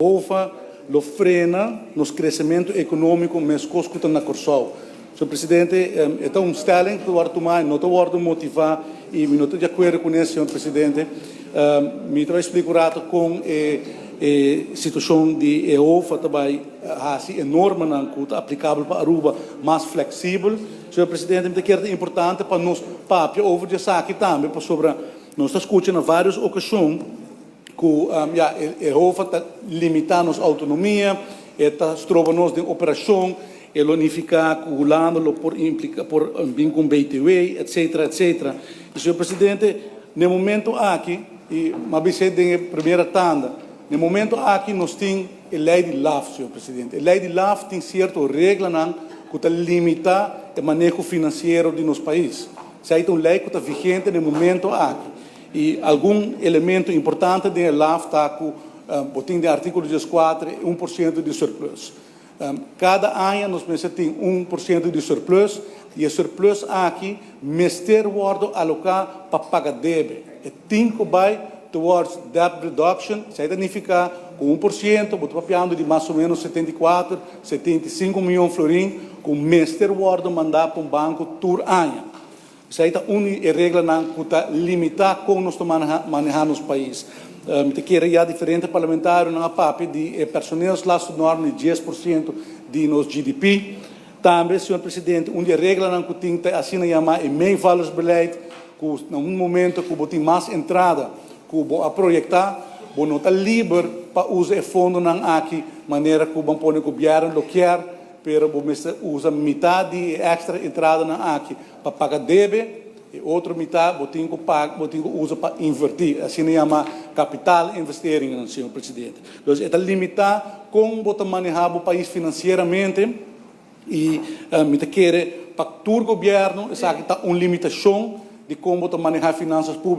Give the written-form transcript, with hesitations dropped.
OFA lo frena nos crescimento econômico, mas coscuta na Corsol. Senhor Presidente, é uma stelling que eu vou tomar, não estou motivar e não estou de acordo com isso, Senhor Presidente. Me estou explicando com a situação de OFA também assim enorme na cuta aplicável para Aruba, mais flexível. Senhor Presidente, me quero importante para nós papel over essa aqui também para sobre nós escutando em várias ocasiões que a OFA está limitando a autonomia, está trova-nos de operação, ele unificar, calculando por bem com BTW, etc, etc. E, Senhor Presidente, no momento aqui, e mas você tem a primeira tanda, no momento aqui nós temos a lei de LAF, Senhor Presidente. A lei de LAF tem certa regra que está limita o manejo financeiro de nosso país. Essa é uma lei que está vigente no momento aqui. E algum elemento importante da LAF está com o de artigo 14, 1% de surplus. Cada ano nós temos 1% de surplus e o surplus aqui mester word alocar para pagar débito. E 5 vai towards debt reduction, isso significa com 1%, vou papiando de mais ou menos 74, 75 milhões de florins, com mester word mandar para um banco por ano. Isso é uma regra que está limitada como nós manejamos no país. Eu queria diferente parlamentário na PAP de personal lá norma de 10% de nosso GDP. Também, senhor presidente, uma regra que tem assim chamar main values beleid, que num momento que tem mais entrada, que a projetar, não está livre para usar fundo aqui, maneira que o governo lo quer. Pero você usa metade de extra entrada na aqui para pagar débito e outra metade você usa para invertir, assim se chama capital investing, senhor presidente. Então, é limitar como você manejar o país financeiramente e me quer para todo o governo, essa está uma limitação de como você manejar finanças públicas.